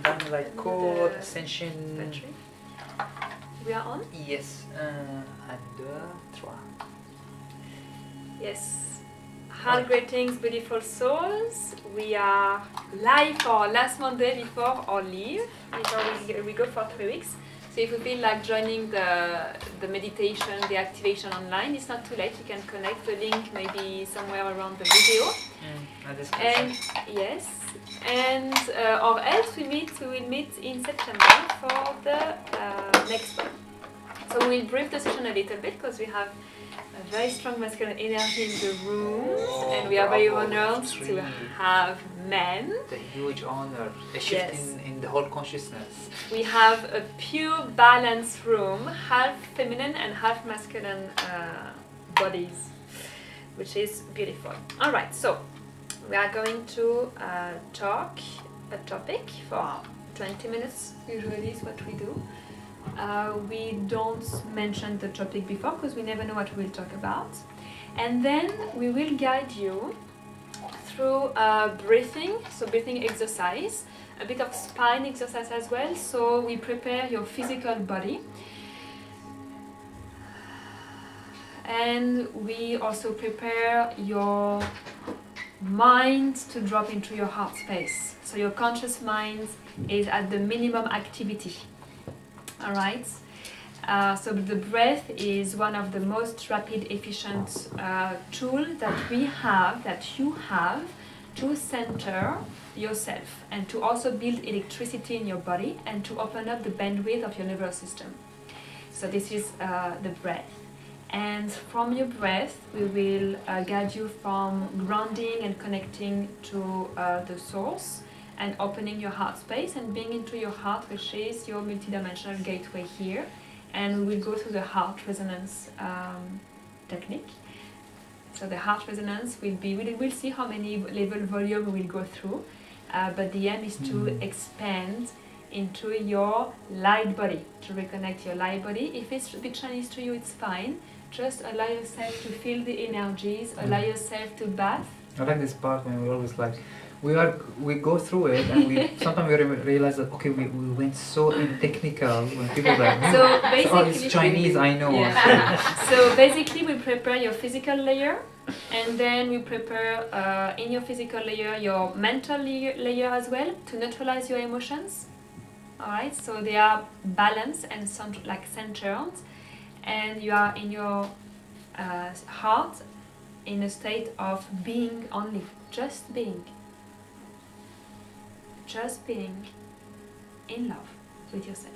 Dynamite Code, Ascension. Battery. We are on? Yes. 1, 2, 3. Yes. Hard greetings, beautiful souls. We are live for our last Monday before our leave. Before we go for 3 weeks. So if you feel like joining the meditation, the activation online, it's not too late. You can connect the link maybe somewhere around the video. And yes, and or else we will meet in September for the next one. So we'll brief the session a little bit because we have a very strong masculine energy in the room, and we are very honored to have men. The huge honor, a shift in the whole consciousness. We have a pure balanced room, half feminine and half masculine bodies, which is beautiful. All right, so we are going to talk a topic for 20 minutes, usually is what we do. We don't mention the topic before because we never know what we will talk about. And then we will guide you through breathing, so breathing exercise, a bit of spine exercise as well, so we prepare your physical body. And we also prepare your mind to drop into your heart space. So your conscious mind is at the minimum activity. Alright, so the breath is one of the most rapid, efficient tools that we have, that you have, to center yourself and to also build electricity in your body and to open up the bandwidth of your nervous system. So this is the breath. And from your breath, we will guide you from grounding and connecting to the source, and opening your heart space and being into your heart, which is your multidimensional gateway here. And we will go through the heart resonance technique. So the heart resonance will be, we'll see how many level volume we will go through, but the aim is to expand into your light body, to reconnect your light body. If it's a bit Chinese to you, it's fine. Just allow yourself to feel the energies, allow yourself to bath. I like this part when we always like, we go through it and we sometimes we realize that okay we went so in technical when people are like so basically, oh, it's Chinese I know. So basically we prepare your physical layer, and then we prepare in your physical layer your mental layer as well, to neutralize your emotions. Alright, so they are balanced and centered, and you are in your heart in a state of being only, just being in love with yourself.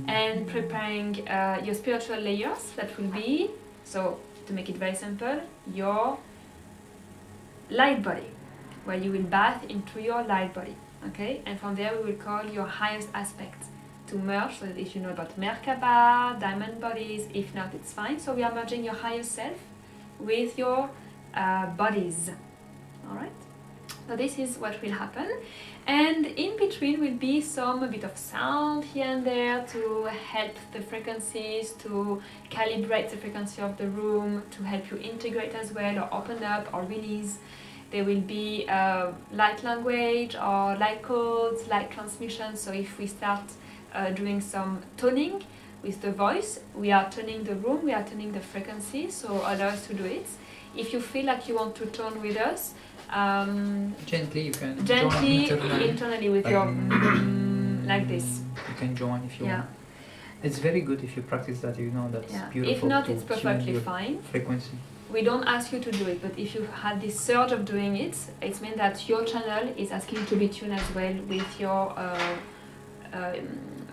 And preparing your spiritual layers, that will be, so to make it very simple, your light body, where you will bath into your light body, okay? And from there we will call your highest aspect to merge, so that if you know about Merkaba, diamond bodies, if not it's fine. So we are merging your higher self with your bodies, alright? So this is what will happen, and in between will be a bit of sound here and there to help the frequencies, to calibrate the frequency of the room, to help you integrate as well, or open up or release. There will be light language or light codes, light transmission. So if we start doing some toning with the voice, we are tuning the room, we are tuning the frequency, so allow us to do it. If you feel like you want to tone with us, gently you can gently join internally with your like this. You can join if you want. It's very good if you practice that, you know, that's beautiful. If not, it's perfectly fine. Frequency. We don't ask you to do it, but if you had this surge of doing it, it means that your channel is asking you to be tuned as well with your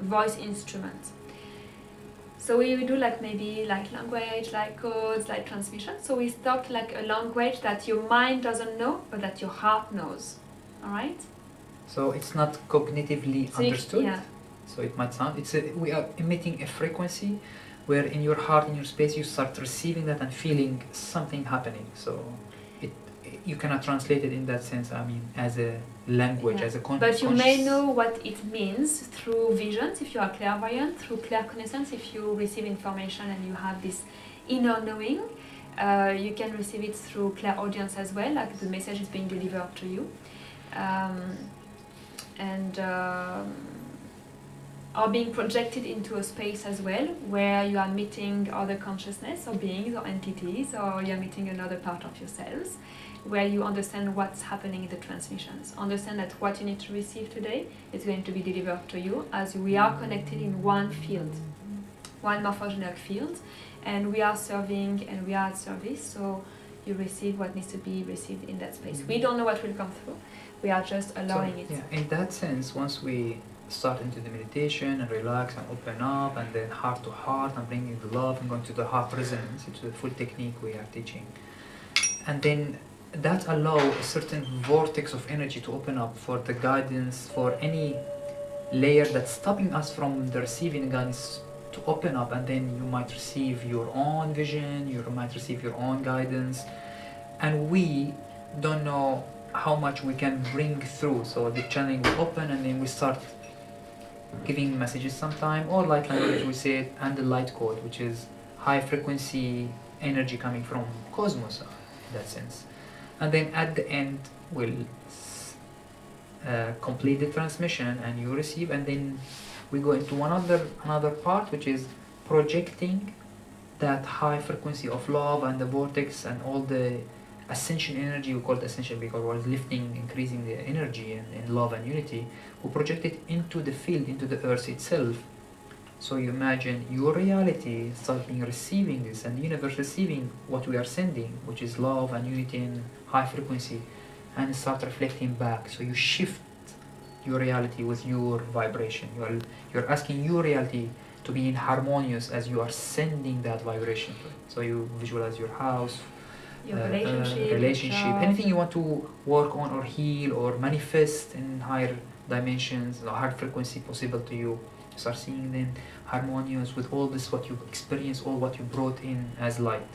voice instrument. So we do like maybe light language, light codes, light transmission. So we talk like a language that your mind doesn't know, but that your heart knows. All right? So it's not cognitively understood. So it might sound, we are emitting a frequency where in your heart, in your space, you start receiving that and feeling something happening. So you cannot translate it in that sense, I mean, as a language, as a But you may know what it means through visions, if you are clairvoyant, through claircognizance, if you receive information and you have this inner knowing. You can receive it through clairaudience as well, like the message is being delivered to you. And and are being projected into a space as well, where you are meeting other consciousness or beings or entities, or you are meeting another part of yourselves, where you understand what's happening in the transmissions. Understand that what you need to receive today is going to be delivered to you, as we are connected in one field, one morphogeneric field, and we are serving and we are at service, so you receive what needs to be received in that space. We don't know what will come through, we are just allowing it. Yeah, in that sense, once we start into the meditation and relax and open up, and then heart to heart and bringing the love and going to the heart resonance, into the full technique we are teaching, and then that allow a certain vortex of energy to open up for the guidance, for any layer that's stopping us from the receiving guidance to open up, and then you might receive your own vision, you might receive your own guidance, and we don't know how much we can bring through. So the channeling will open, and then we start giving messages sometime, or light language we say it, and the light code, which is high frequency energy coming from cosmos in that sense. And then at the end we'll complete the transmission and you receive, and then we go into another part, which is projecting that high frequency of love and the vortex and all the ascension energy. We call it ascension because we're lifting, increasing the energy in love and unity. We project it into the field, into the earth itself. So you imagine your reality starting receiving this, and the universe receiving what we are sending, which is love and unity and high frequency, and start reflecting back. So you shift your reality with your vibration. You're asking your reality to be in harmonious as you are sending that vibration to it. So you visualize your house, your relationship, anything you want to work on or heal or manifest in higher dimensions, or higher frequency possible to you. Start seeing them harmonious with all this, what you experience, all what you brought in as light.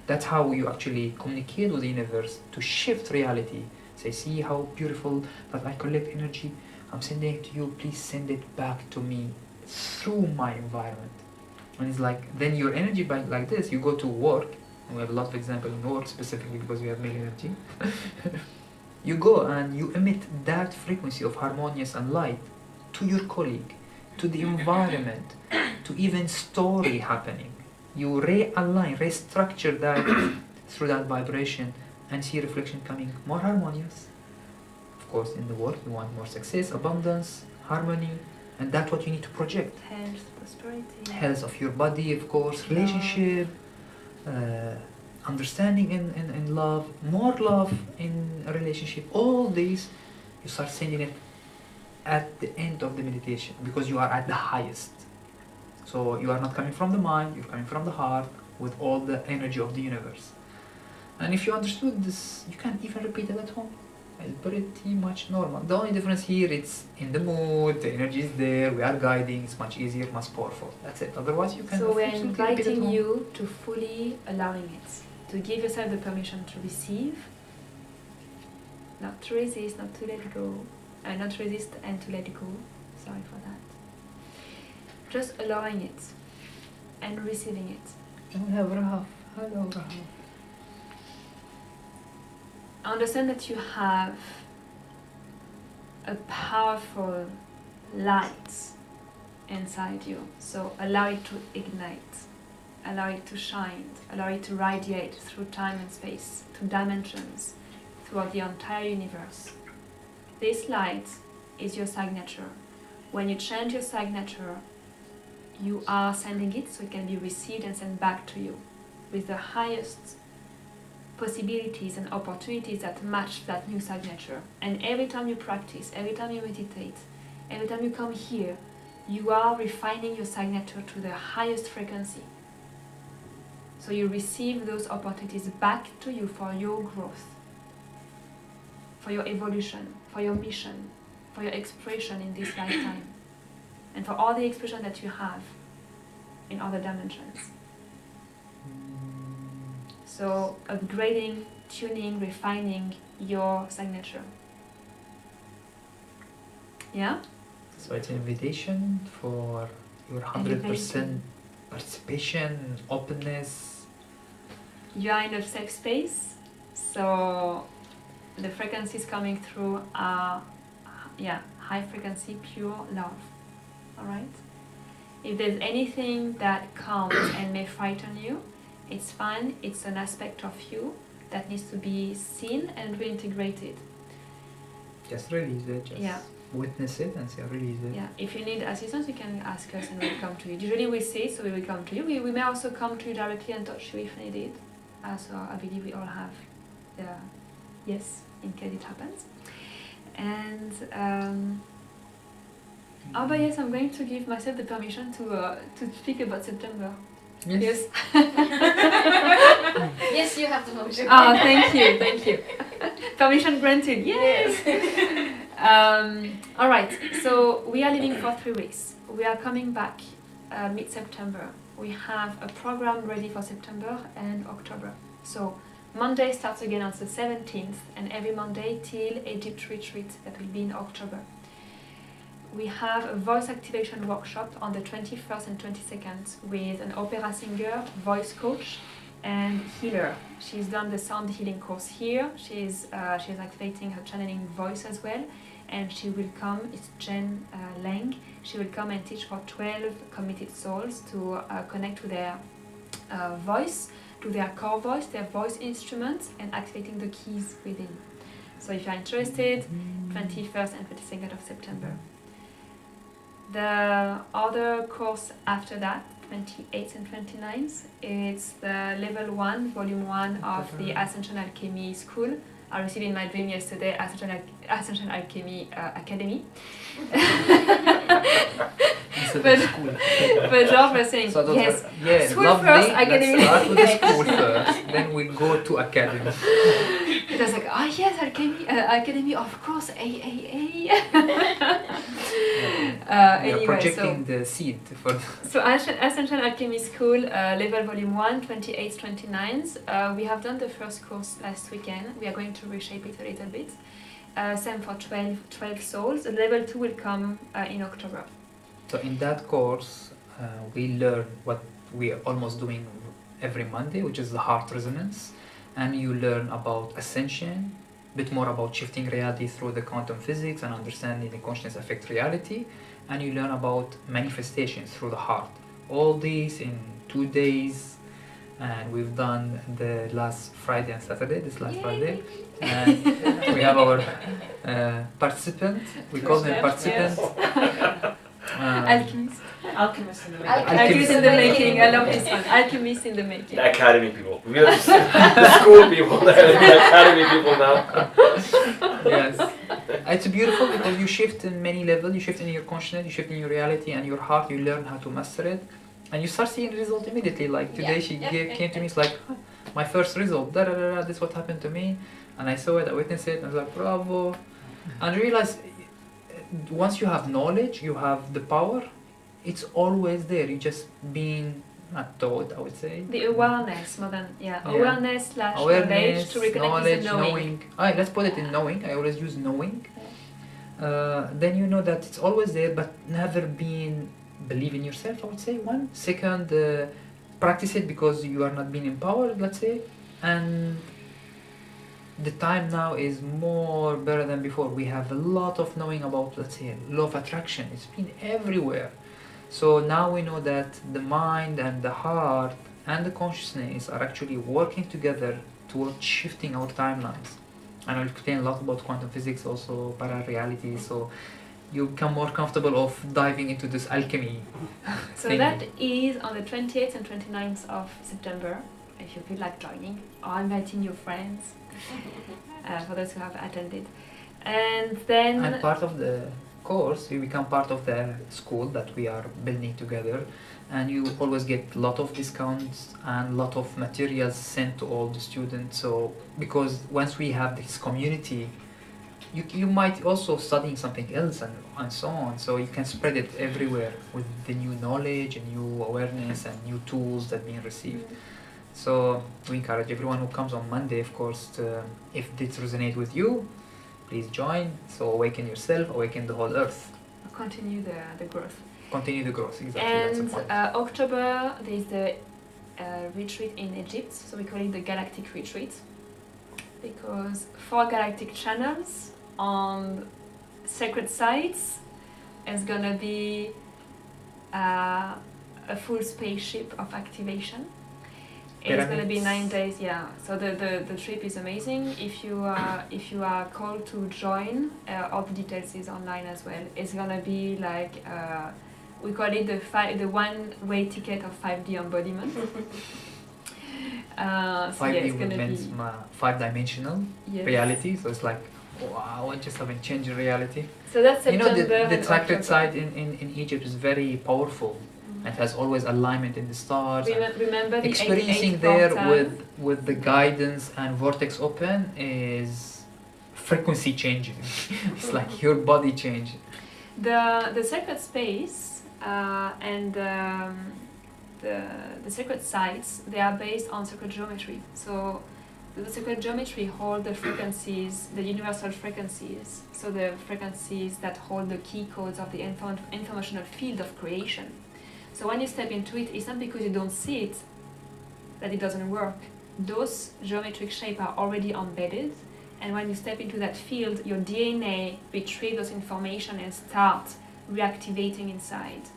That's how you actually communicate with the universe to shift reality. Say, see how beautiful that I collect energy, I'm sending it to you, please send it back to me through my environment. And it's like, then your energy bank like this, you go to work, and we have a lot of examples in work specifically because we have male energy. You go and you emit that frequency of harmonious and light to your colleague, to the environment, to even story happening. You realign, restructure that through that vibration, and see reflection coming more harmonious. Of course, in the work you want more success, abundance, harmony, and that's what you need to project. Health, prosperity. Health of your body, of course, relationship, understanding in love, more love in a relationship. All these, you start sending it at the end of the meditation, because you are at the highest. So you are not coming from the mind, you're coming from the heart with all the energy of the universe. And if you understood this, you can even repeat it at home. It's pretty much normal. The only difference here, it's in the mood, the energy is there, we are guiding, it's much easier, much powerful. That's it. Otherwise you can... So we're inviting you to fully allowing it, to give yourself the permission to receive, not to resist, not to let go, not resist and to let go. Sorry for that. Just allowing it and receiving it. And we have Rahaf. Hello, Rahaf. Understand that you have a powerful light inside you. So allow it to ignite, allow it to shine, allow it to radiate through time and space, through dimensions, throughout the entire universe. This light is your signature. When you change your signature, you are sending it so it can be received and sent back to you with the highest possibilities and opportunities that match that new signature. And every time you practice, every time you meditate, every time you come here, you are refining your signature to the highest frequency. So you receive those opportunities back to you for your growth, for your evolution, for your mission, for your expression in this lifetime, and for all the expression that you have in other dimensions. So upgrading, tuning, refining your signature. Yeah? So it's an invitation for your 100% participation, openness. You are in a safe space, so the frequencies coming through are high frequency, pure love. All right. If there's anything that comes and may frighten you, it's fine. It's an aspect of you that needs to be seen and reintegrated. Just release it. Just witness it and say release it. Yeah. If you need assistance, you can ask us and we'll come to you. Usually we see, so we will come to you. We may also come to you directly and touch you if needed. So I believe we all have the yes in case it happens. And but yes, I'm going to give myself the permission to speak about September. Yes. Yes, you have the permission. Oh, thank you. Permission granted. Yes. All right. So we are leaving for 3 weeks. We are coming back mid-September. We have a program ready for September and October. So Monday starts again on the 17th, and every Monday till Egypt retreat that will be in October. We have a voice activation workshop on the 21st and 22nd with an opera singer, voice coach, and healer. She's done the sound healing course here. She's activating her channeling voice as well, and she will come. It's Jen Lang. She will come and teach for 12 committed souls to connect to their voice, to their core voice, their voice instruments, and activating the keys within. So if you're interested, 21st and 22nd of September. The other course after that, 28th and 29th, it's the level 1, volume 1 of the Ascension Alchemy School. I received in my dream yesterday Ascension Alchemy Academy. But George was saying, So yes, school lovely. first, academy. Let's start with the school first, then we go to academy. It was like, oh yes, academy, of course, AAA. Anyway, projecting the seed for. So Ascension Alchemy School, level volume 1, 28th, 29th. We have done the first course last weekend. We are going to reshape it a little bit. Same for 12 souls. Level 2 will come in October. So in that course, we learn what we are almost doing every Monday, which is the heart resonance. And you learn about ascension, a bit more about shifting reality through the quantum physics and understanding the consciousness affect reality. And you learn about manifestations through the heart. All these in 2 days. And we've done the last Friday and Saturday, this last Friday. And we have our participant, we call him participant. Alchemist. Alchemist in the making. Alchemist in the making. I love this one. Alchemist in the making. The academy people. We are the school people. The academy people now. Yes. It's beautiful because you shift in many levels. You shift in your consciousness, you shift in your reality and your heart. You learn how to master it. And you start seeing results immediately. Like today she came to me, it's like, my first result, this is what happened to me. And I saw it, I witnessed it, and I was like, bravo. And I realized once you have knowledge, you have the power, it's always there. You just being not taught, I would say. The awareness, more than awareness / knowledge to reconnect with the knowing. Alright, let's put it in knowing. I always use knowing. Then you know that it's always there, but never being believe in yourself, I would say. One second, practice it because you are not being empowered, let's say. And the time now is more better than before. We have a lot of knowing about, let's say, law of attraction. It's been everywhere. So now we know that the mind and the heart and the consciousness are actually working together towards shifting our timelines. And I'll explain a lot about quantum physics, also parallel reality. So you become more comfortable of diving into this alchemy. So that is on the 28th and 29th of September. If you feel like joining or inviting your friends, for those who have attended. And then... And part of the course, you become part of the school that we are building together. And you always get a lot of discounts and a lot of materials sent to all the students. So, because once we have this community, you might also studying something else and so on. So you can spread it everywhere with the new knowledge and new awareness and new tools that being received. So we encourage everyone who comes on Monday, of course, to, if this resonates with you, please join. So awaken yourself, awaken the whole earth. Continue the growth. Continue the growth, exactly. And that's the point. October, there is the retreat in Egypt. So we call it the Galactic Retreat. Because 4 galactic channels on sacred sites is gonna be a full spaceship of activation. It's gonna be 9 days, yeah. So the trip is amazing. If you are called to join, all the details is online as well. It's gonna be like we call it the one-way ticket of 5D embodiment. So 5D yeah, it's gonna means be 5-dimensional yes. reality. So it's like, wow, I just haven't changed reality. So that's You know, September. the and sacred October. site in Egypt is very powerful. It has always alignment in the stars. Remember the Experiencing 88 there portal? with the guidance and vortex open is frequency changing. It's like your body changing. The sacred space and the sacred sites, they are based on sacred geometry. So the sacred geometry hold the frequencies, the universal frequencies, so the frequencies that hold the key codes of the informational field of creation. So when you step into it, it's not because you don't see it that it doesn't work. Those geometric shapes are already embedded, and when you step into that field, your DNA retrieves those information and start reactivating inside.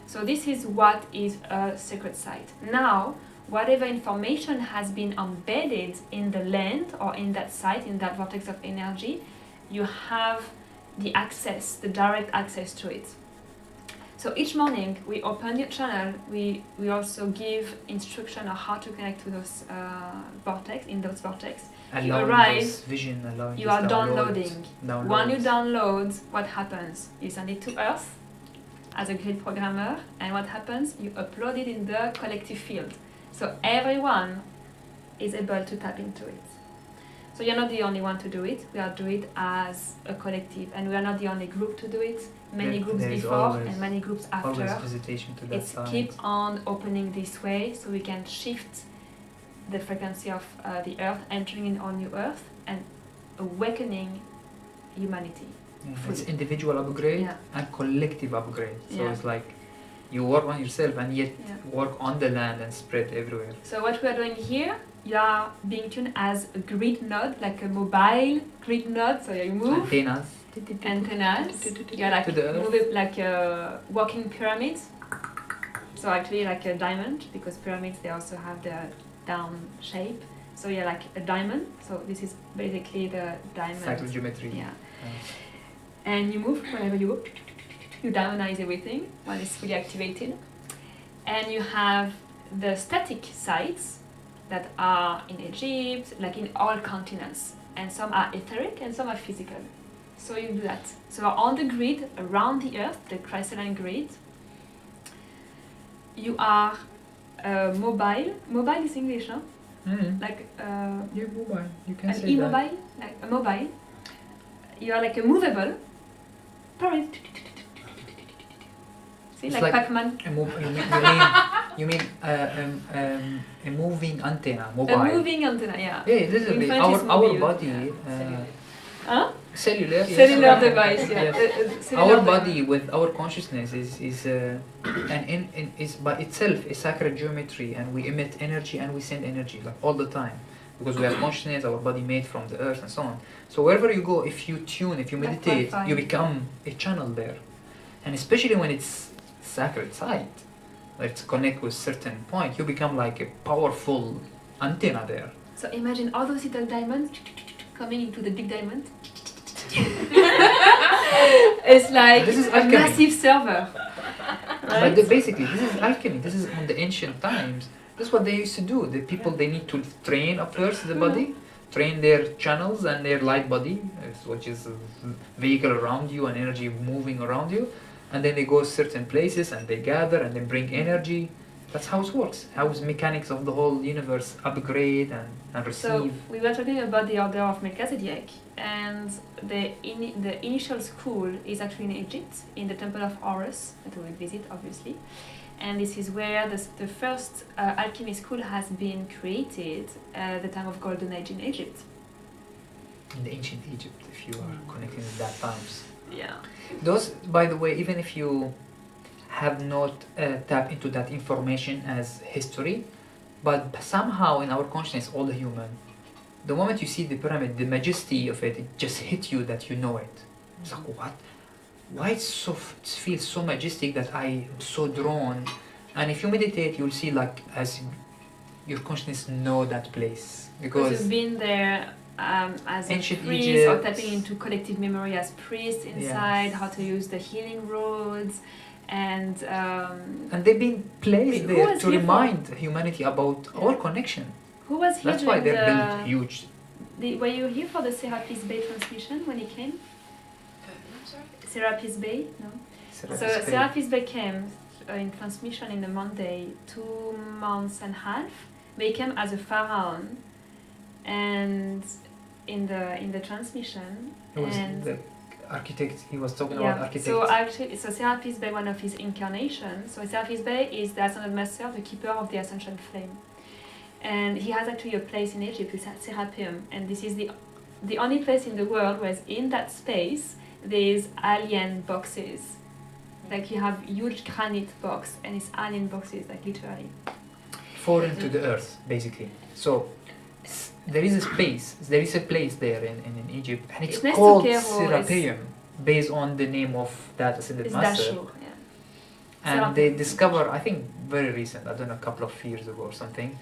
So this is what is a sacred site. Now, whatever information has been embedded in the land or in that site, in that vortex of energy, you have the access, the direct access to it. So each morning we open your channel, we also give instruction on how to connect to those in those vortex. You arrive, vision, you are downloading. Downloads. When you download, what happens? You send it to Earth as a grid programmer, and what happens? You upload it in the collective field. So everyone is able to tap into it. So you're not the only one to do it. We are doing it as a collective, and we are not the only group to do it. Many groups before and many groups after. Always visitation to that It's side. keep on opening this way, so we can shift the frequency of the Earth, entering in on new Earth and awakening humanity. Yeah, it's individual upgrade and collective upgrade. So it's like you work on yourself and yet work on the land and spread everywhere. So what we are doing here, you are being tuned as a grid node, like a mobile grid node. So you move antennas. You're like moving like a walking pyramid. So actually like a diamond, because pyramids they also have the down shape. So you're like a diamond. So this is basically the diamond. Sacred geometry. Yeah. And you move whenever you go. You diamondize everything when it's fully activated. And you have the static sites that are in Egypt, like in all continents. And some are etheric and some are physical. So you do that. So on the grid, around the Earth, the crystalline grid, you are mobile. Mobile is English, no? Like mobile. You can an say immobile, like a mobile. You are like a movable. See, like Pac-Man. You mean a moving antenna, mobile. A moving antenna, yeah. Yeah, literally. Our body. Cellular. Cellular device, yeah. Yes. Our body with our consciousness is by itself a sacred geometry, and we emit energy and we send energy like all the time, because we have consciousness, our body made from the earth and so on. So wherever you go, if you tune, if you meditate, you become a channel there, and especially when it's sacred site, let's connect with certain point, you become like a powerful antenna there. So imagine all those little diamonds coming into the big diamond. It's like this is a massive server. Right? But basically, this is alchemy. This is on the ancient times. This is what they used to do. The people, they need to train up first the body, train their channels and their light body, which is a vehicle around you and energy moving around you, and then they go certain places and they gather and they bring energy. That's how it works. How is mechanics of the whole universe upgrade and receive. So we were talking about the order of Melchizedek, and the initial school is actually in Egypt, in the Temple of Horus, that we will visit obviously. And this is where the first alchemy school has been created at the time of Golden Age in Egypt. In the ancient Egypt, if you are connecting with that times. Yeah. Those, by the way, even if you have not tapped into that information as history, but somehow in our consciousness, all the human, the moment you see the pyramid, the majesty of it, it just hit you that you know it. It's like, what? why it feels so majestic that I'm so drawn. And if you meditate, you'll see like as your consciousness know that place Because you've been there as a ancient priest Egypt, or tapping into collective memory as priests inside, how to use the healing roads, and they've been placed there to remind for? humanity about our connection. Who was here? That's why they're built huge. Were you here for the Serapis Bay transmission when he came? Serapis Bay? No. Serapis Bay came in transmission in the Monday 2 months and a half. They came as a pharaoh, and in the transmission. It was the architect. He was talking about architects. So actually, Serapis Bay, one of his incarnations. So Serapis Bay is the Ascended Master, the keeper of the Ascension flame. And he has actually a place in Egypt, it's at Serapeum, and this is the only place in the world where in that space there's alien boxes. Like you have huge granite box and it's alien boxes, like literally. Foreign to the earth, basically. So there is a space, there is a place there in Egypt, and it's called Serapeum, based on the name of that Ascended Master. Dashur, yeah. And Serapeum. they discover, I think very recent, I don't know, a couple of years ago or something,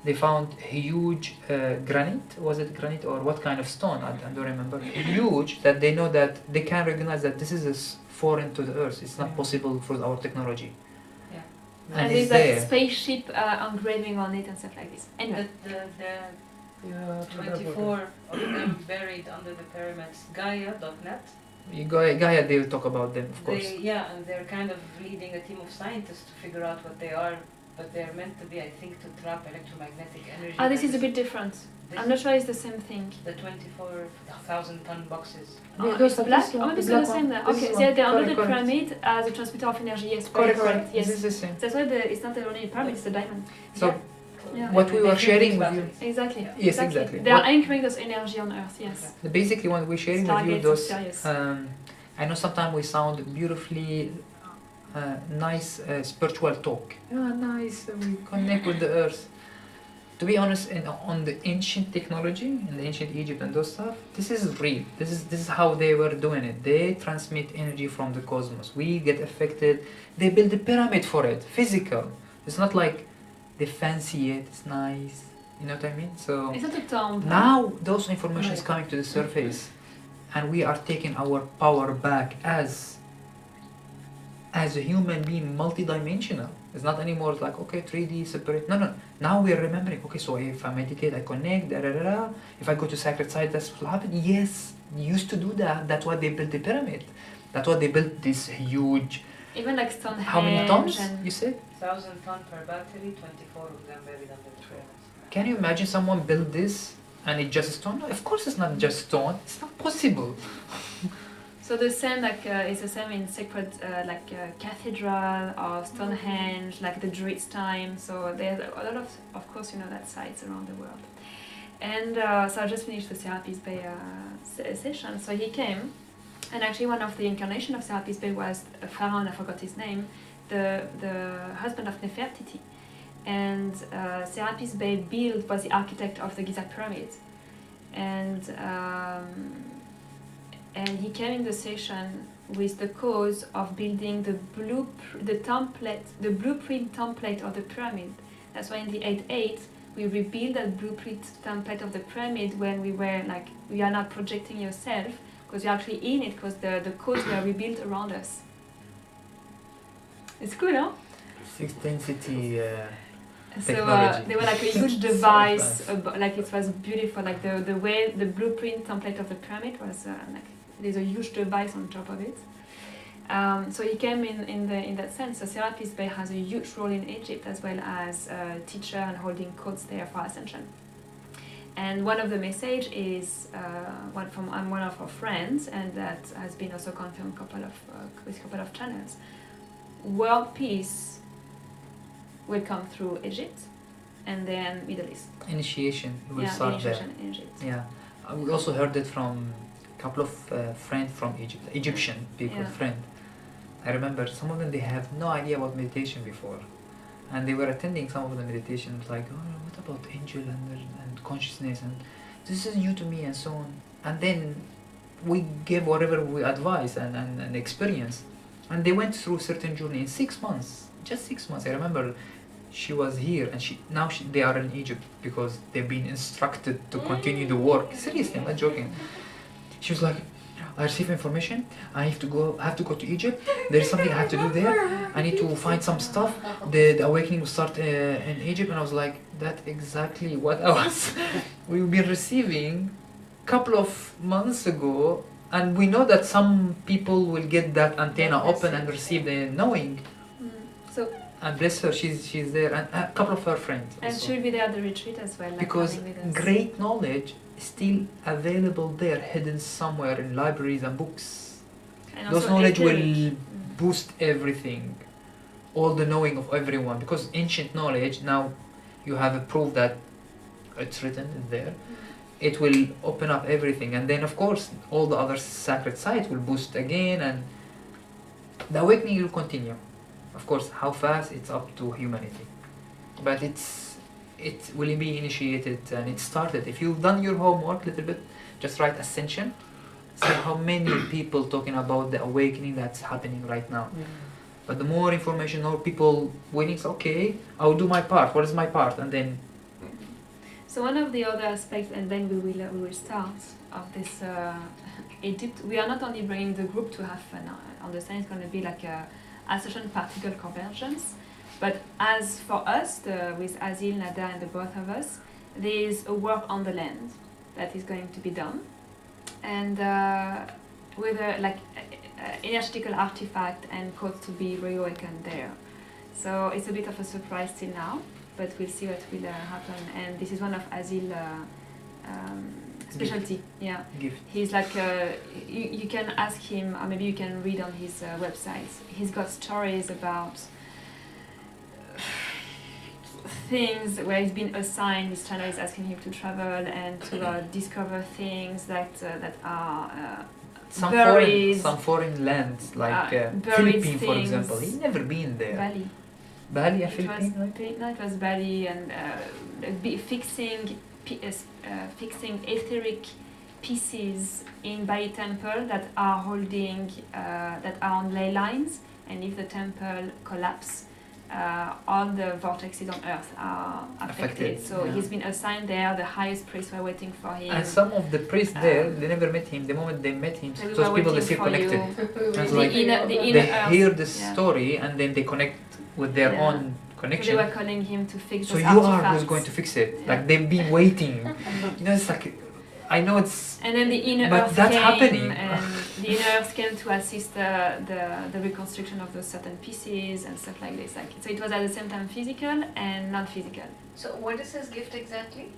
they found huge granite, was it granite or what kind of stone, I don't remember, huge, that they know that they can recognize that this is foreign to the earth, it's not possible for our technology. Yeah. And there's like spaceship engraving on it and stuff like this. Anyway. The 24 of them buried under the pyramids, Gaia.net. Gaia, they will talk about them, of course. And they're kind of leading a team of scientists to figure out what they are, but they're meant to be, I think, to trap electromagnetic energy. Oh, this is a bit different. I'm not sure it's the same thing. The 24,000-ton boxes. Those are black? Oh, maybe it's the same then. Okay, so they're under the pyramid as a transmitter of energy, yes. Correct. Yes. This is the same. That's why it's not only a pyramid, it's a diamond. So, what we were sharing with you. Exactly. Yes, exactly. They are anchoring those energy on Earth, yes. Basically, when we're sharing with you those, I know sometimes we sound beautifully nice spiritual talk. Nice, we connect with the earth. To be honest, on the ancient technology, in the ancient Egypt and those stuff, this is real. This is how they were doing it. They transmit energy from the cosmos. We get affected. They build a pyramid for it, physical. It's not like they fancy it. It's nice. You know what I mean? So it's not a tomb. Now those information is coming to the surface, and we are taking our power back as a human being, multidimensional. It's not anymore like, okay, 3D, separate. No. Now we are remembering, okay, so if I meditate, I connect, If I go to sacred site, that's what will happen. Yes, used to do that. That's why they built the pyramid. That's why they built this huge... Even like Stonehenge. How many tons, you said? 1,000 tons per battery, 24 of them buried under the pyramids. Can you imagine someone build this and it's just stone? No, of course it's not just stone. It's not possible. So the same is the same in sacred cathedral or Stonehenge, like the Druids' time. So there's a lot of course, you know, that sites around the world. And so I just finished the Serapis Bay session. So he came, and actually one of the incarnation of Serapis Bay was a pharaoh, I forgot his name, the husband of Nefertiti. And Serapis Bay was the architect of the Giza pyramid. And he came in the session with the cause of building the blueprint template of the pyramid. That's why in the 8.8 we rebuilt that blueprint template of the pyramid when we were like, we are not projecting yourself, because you're actually in it, because the codes were rebuilt around us. It's cool, no? Sixth density So they were like a huge device, like it was beautiful, like the way the blueprint template of the pyramid was like, there's a huge device on top of it. So he came in that sense. So Serapis Bay has a huge role in Egypt, as well as a teacher and holding codes there for Ascension. And one of the message is I'm one of our friends, and that has been also confirmed with a couple of channels. World peace will come through Egypt, and then Middle East. Initiation will start there. In Egypt. Yeah, we also heard it from a couple of friends from Egypt, Egyptian people, friend. I remember some of them, they have no idea about meditation before, and they were attending some of the meditations like, oh, what about angel and consciousness, and this is new to me and so on. And then we gave whatever we advise and experience. And they went through certain journey in 6 months, just 6 months. I remember she was here and they are in Egypt because they've been instructed to continue the work. Seriously, I'm not joking. She was like, I receive information, I have to go to Egypt, there's something I have to do there, I need to find some stuff, the awakening will start in Egypt. And I was like, that's exactly what we've been receiving couple of months ago. And we know that some people will get that antenna open and receive the knowing. So, and bless her, she's there, and a couple of her friends and also. she'll be there at the retreat as well. Like because great knowledge is still available there, hidden somewhere in libraries and books. And those knowledge will boost everything, all the knowing of everyone. Because ancient knowledge, now you have a proof that it's written there. It will open up everything, and then of course all the other sacred sites will boost again, and the awakening will continue. Of course, how fast, it's up to humanity, but it will be initiated and it started. If you've done your homework a little bit, just write Ascension, see how many people talking about the awakening that's happening right now. But the more information, more people waiting, so okay, I'll do my part. What is my part? And then so one of the other aspects, and then we will start of this Egypt. We are not only bringing the group to have fun. I understand it's going to be like a Ascension particle convergence, but as for us, with Azil, Nada, and the both of us, there is a work on the land that is going to be done, and with a energetical artifact and code to be reawakened there. So it's a bit of a surprise till now, but we'll see what will happen. And this is one of Azil's specialty. Yeah, gift. He's like you can ask him, or maybe you can read on his website. He's got stories about things where he's been assigned. His channel is asking him to travel and to discover things that are some foreign lands, like Philippines, for example. He's never been there. Bali and Philippines? No, it was Bali, and fixing etheric pieces in Bali temple that are holding, that are on ley lines, and if the temple collapse, all the vortexes on earth are affected. So he's been assigned there. The highest priests were waiting for him. And some of the priests there, they never met him. The moment they met him, those people, they feel connected. They hear the story and then they connect with their own connection. So they were calling him to fix so those you artifacts. are who's going to fix it. Like they've been waiting. You know, it's like, I know it's. And then the inner but earth that's came, happening. and the inner earth came to assist the reconstruction of those certain pieces and stuff like this. Like, so it was at the same time physical and non-physical. So what is his gift exactly?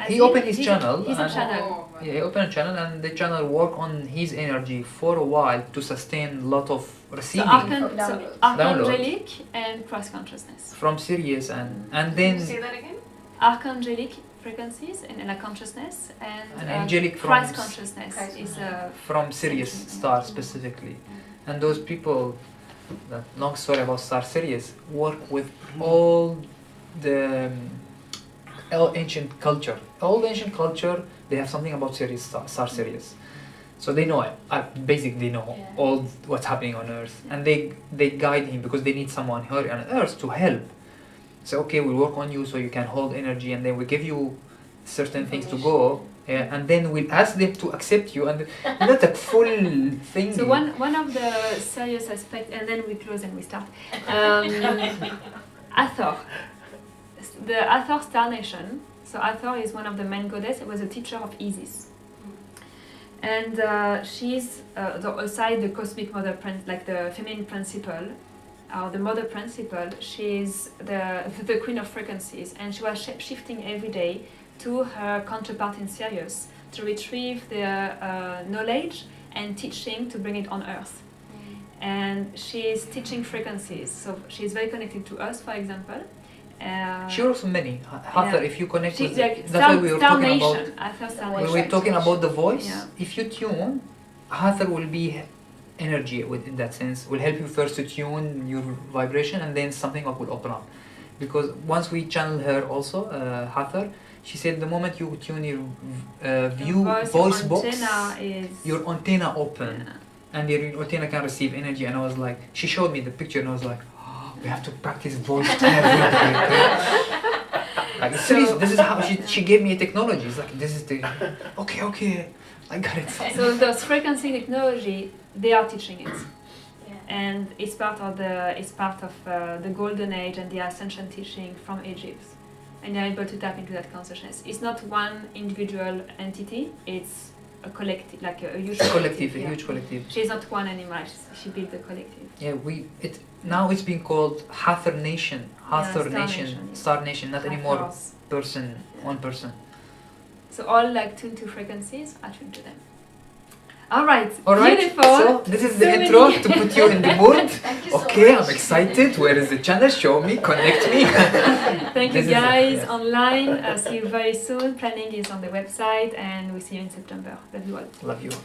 He opened his channel. He's a channel. Yeah, he opened a channel, and the channel worked on his energy for a while to sustain a lot of receiving. So archangelic and cross consciousness. From Sirius and then. Can you say that again? Archangelic frequencies and a consciousness, and angelic Christ from consciousness Christ is from Sirius star specifically. And those people, that long story about Star Sirius, work with all the ancient culture. All the ancient culture, they have something about Sirius, Star Sirius. So they know it. Basically, they know all what's happening on Earth, and they guide him because they need someone here on Earth to help. So okay, we'll work on you so you can hold energy, and then we give you certain things to go, and then we'll ask them to accept you, and that's a full thing. So one of the serious aspects, and then we close and we start. Hathor, the Hathor star nation. So Hathor is one of the main goddess. It was a teacher of Isis, and she's aside the cosmic mother, like the feminine principle. The mother principle, she's the queen of frequencies, and she was shifting every day to her counterpart in Sirius to retrieve the knowledge and teaching to bring it on Earth. And she's teaching frequencies, so she's very connected to us, for example. She also many. Hathor, if you connect with that's why we were talking about. We were talking about the voice. Yeah. If you tune, Hathor will be energy in that sense, will help you first to tune your vibration, and then something will open up. Because once we channel her also, Hathor, She said the moment you tune your voice box, your antenna open, and your antenna can receive energy. And I was like, she showed me the picture, and I was like, oh, we have to practice voice every day. Like, seriously, this is how she gave me a technology. It's like, this is the okay, I got it. So those frequency technology, they are teaching it. And it's part of the golden age and the Ascension teaching from Egypt, and they're able to tap into that consciousness. It's not one individual entity; it's a collective, like a huge collective. A huge collective. She's not one animal; she built a collective. Yeah, now it's being called Hathor Nation, Star Nation, not anymore one person. So all like tuned to frequencies, I tune to them. All right, beautiful. So this is the intro to put you in the mood. Okay, I'm excited. Where is the channel? Show me, connect me. Thank you guys online. I'll see you very soon. Planning is on the website, and we see you in September. Love you all. Love you all.